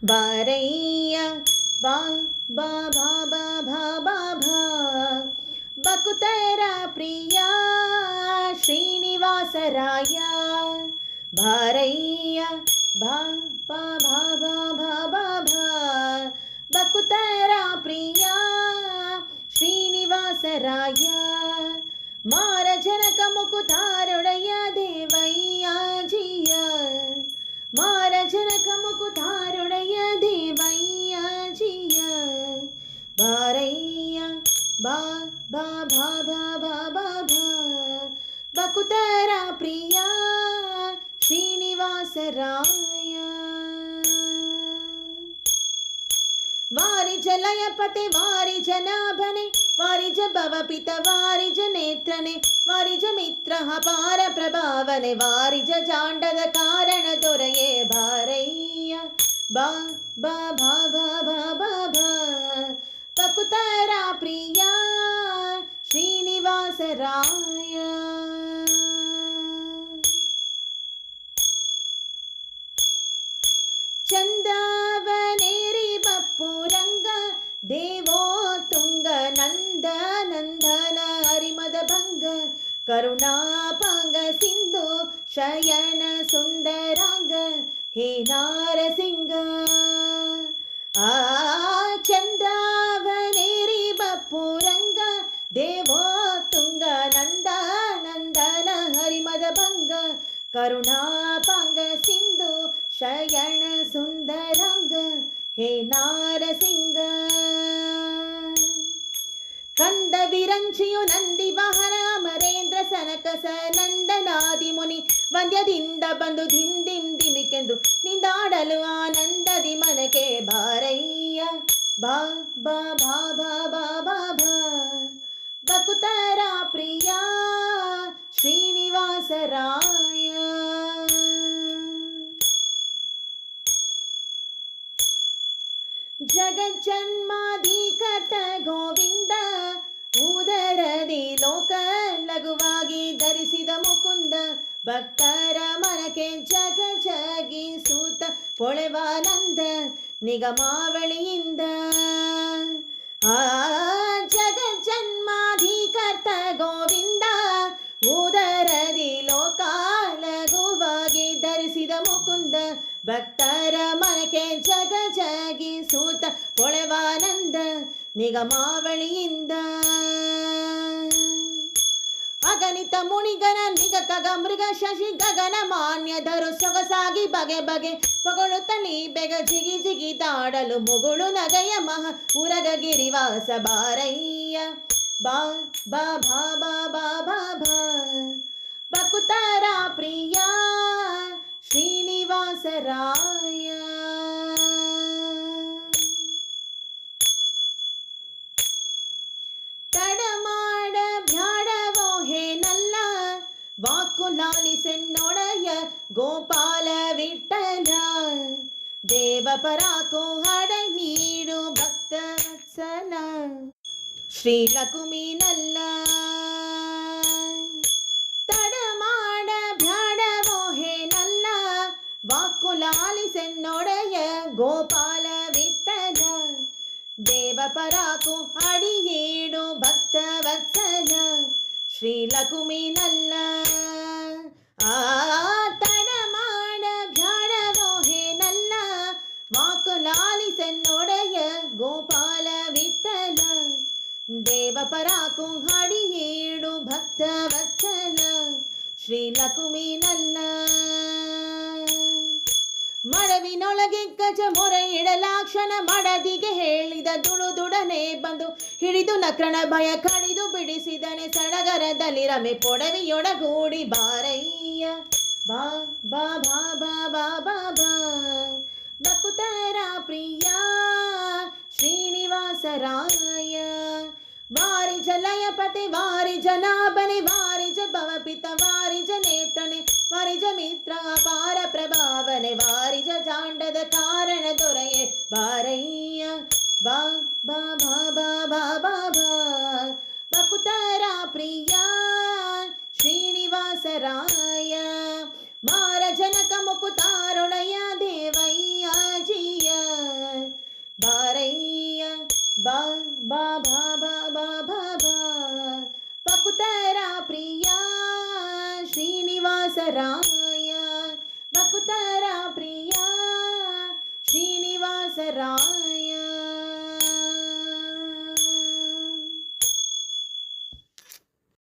ಬಾರಯ್ಯ ಬಾ ಬಾ ಬಾ ಬಾ ಬಾ ಬಾ ಬಾ ಬಕುತರ ಪ್ರಿಯ ಶ್ರೀನಿವಾಸರಾಯ. ಬಾರಯ್ಯ ಬಾ ಬಾ ಬಾ ಬಾ ಬಾ ಬಾ ಬಾ ಬಕುತರ ಪ್ರಿಯ ಶ್ರೀನಿವಾಸರಾಯ. ಮಾರ ಜನಕ ಮುಕುತಾರೊಡೆಯ ದೇವಯ್ಯ ಜಿಯ. ಮಾರ ಜನಕ ಮುಕುತಾರೊಡೆಯ ದೇವಯ್ಯ ಜಿಯ. ಬಾರಯ್ಯ ಬಾ ಬಾ ಬಾ ಬಾ ಬಾ ಬಾ ಬಾ ಬಕುತರ ಪ್ರಿಯ ಶ್ರೀನಿವಾಸರಾಯ. ವಾರಿಜ ಲಯಪತೆ ವಾರಿಜ ನಾಭನೆ ವಾರಿಜ ಭವಪಿತ ವಾರಿಜ ನೇತ್ರನೆ ವಾರಿಜ ಮಿತ್ರ ಅಪಾರ ಪ್ರಭಾವನೆ ವಾರಿಜ ಜಾಂಡದ ಕಾರಣ ದೊರೆಯೇ. ಬಾರಯ್ಯ ಬಾ ಬಾ ಬಾ ಬಾ ಬಾ ಬಾ ಬಾ ಬಕುತರ ಪ್ರಿಯ ಶ್ರೀನಿವಾಸರಾಯ. ಚಂದಾವನೇರಿ ಬಪ್ಪುರಂಗ ದೇವೋ ತುಂಗ ನಂದ ನಂದನ ಹರಿಮದ ಭಂಗ ಕರುಣಾಪಾಂಗ ಸಿಂಧು ಶಯನ ಸುಂದರಾಂಗ ಹೇ ನಾರಸಿಂಗ. ಆ ಚಂದಾವನೇರಿ ಬಪ್ಪುರಂಗ ದೇವೋ ತುಂಗ ನಂದ ನಂದನ ಹರಿಮದ ಭಂಗ ಕರುಣಾಪಾಂಗ ಸಿಂಧು ಶಯನ ಸುಂದರಾಂಗ ಹೇ ನಾರಸಿಂಗ. ಕಂದ ವಿರಂಚಿಯು ನಂದಿ ವಾಹನ ಅಮರೇಂದ್ರ ಸನಕಸ ನಂದನಾದಿ ಮುನಿ ವಂದ್ಯದಿಂದ ಬಂದು ಧಿಂ ಧಿಂ ಧಿಮಿಕೆಂದು ನಿಂದಾಡಲು ಆನಂದದಿ ಮನಕೆ. ಬಾರಯ್ಯ ಬಾ ಬಾ ಬಾ ಬಾ ಬಾ ಬಾ ಬಾ ಬಕುತರ ಪ್ರಿಯ ಶ್ರೀನಿವಾಸರಾಯ. ಜಗಜ್ಜನ್ಮಾಧಿಕರ್ತ ಗೋವಿಂದ ಉದರದಿ ಲೋಕ ಲಘುವಾಗಿ ಧರಿಸಿದ ಮುಕುಂದ ಭಕ್ತರ ಮನಕ್ಕೆ ಜಗ ಜಗಿ ಸೂತ ಪೊಳೆವಾನಂದ ನಿಗಮಾವಳಿಯಿಂದ. ಆ ಜಗಜ್ಜನ್ಮಾಧಿಕರ್ತ ಗೋವಿಂದ ಉದರದಿ ಲೋಕ ಲಘುವಾಗಿ ಧರಿಸಿದ ಮುಕುಂದ ಭಕ್ತರ ಮನಕ್ಕೆ ಜಗ ಜಗಿ ಸೂತ ಪೊಳೆವಾನಂದ ನಿಗಮಾವಳಿಯಿಂದ. ಅಗಣಿತ ಮುನಿಗನ ನಿಗ ಕಗ ಮೃಗ ಶಶಿ ಗಗನ ಮಾನ್ಯಧರು ಸೊಗಸಾಗಿ ಬಗೆ ಬಗೆ ಪೊಗಳುತ್ತಲಿ ಬೆಗ ಜಿಗಿ ಜಿಗಿ ತಾಡಲು ಮುಗುಳು ನಗಯ ಮಹ ಉರಗ ಗಿರಿವಾಸ. ಬಾರಯ್ಯ ಬಾ ಬಾ ಬಾ ಬಾ ಬಾ ಬಾ ಬಾ ಬಕುತರ ಪ್ರಿಯ ಶ್ರೀನಿವಾಸರಾಯ. ತಡಮಾಡ ಬ್ಯಾಡವೋ ಹೇನಲ್ಲ ವಾಕು ಲಾಲಿಸೆನ್ನೊಡೆಯ ಗೋಪಾಲ ವಿಠಲ. ದೇವ ಪರಾಕು ಹಡ ನೀಡು ಭಕ್ತ ವತ್ಸಲ ಶ್ರೀಲಕುಮಿನಲ್ಲ. ತಡಮಾಡ ಬ್ಯಾಡವೋ ಹೇನಲ್ಲ ವಾಕು ಲಾಲಿಸೆನ್ನೊಡೆಯ ಗೋಪಾಲ ವಿಠಲ. ದೇವ ಪರಾಕು ಅಡಿಯೇಡು ಭಕ್ತ ವತ್ಸಲ ಶ್ರೀಲಕುಮಿನಲ್ಲ. ಆ ತಡಮಾಡ ಬ್ಯಾಡವೋ ಹೇನಲ್ಲ ವಾಕು ಲಾಲಿಸೆನ್ನೊಡೆಯ ಗೋಪಾಲ ವಿಠಲ. ದೇವ ಪರಾಕು ಅಡಿಯೇಡು ಭಕ್ತ ವತ್ಸಲ ಶ್ರೀಲಕುಮಿನಲ್ಲ. ಮರವಿನೊಳಗೆ ಗಜ ಮೊರೆ ಇಡಲಾಕ್ಷಣ ಮಡದಿಗೆ ಹೇಳಿದ ದುಡುದುಡನೆ ಬಂದು ಹಿಡಿದು ನಕ್ರಣ ಭಯ ಕಡಿದು ಬಿಡಿಸಿದನೆ ಸಡಗರದಲ್ಲಿ ರಮೆ ಪೊಡವಿಯೊಡಗೂಡಿ. ಬಾರಯ್ಯ ಬಾ ಬಾ ಬಾ ಬಾ ಬಾ ಬಾ ಬಾ ಬಕುತರ ಪ್ರಿಯ ಶ್ರೀನಿವಾಸರಾಯ. ವಾರಿಜ ಲಯಪತೆ ವಾರಿಜ ನಾಭನೆ ವಾರಿಜ ಭವಪಿತ ವಾರಿಜ ನೇತ್ರನೆ ವಾರಿಜ ಮಿತ್ರ ಅಪಾರ ಪ್ರಭಾವನೆ ವಾರಿಜ ಜಾಂಡದ ಕಾರಣ ದೊರೆಯೇ. ಬಾರಯ್ಯ ಬಾ ಬಾ ಬಾ ಬಾ ಬಾ ಬಾ ಬಾ ಬಕುತರ ಪ್ರಿಯ ಶ್ರೀನಿವಾಸರಾಯ. ಮಾರ ಜನಕ ಮುಕುತಾರೊಡೆಯ ಬಾ ಬಾ ಬಾ ಬಾ ಬಾ ಬಾ ಪಕುತರ ಪ್ರಿಯ ಶ್ರೀನಿವಾಸ ರಾಮ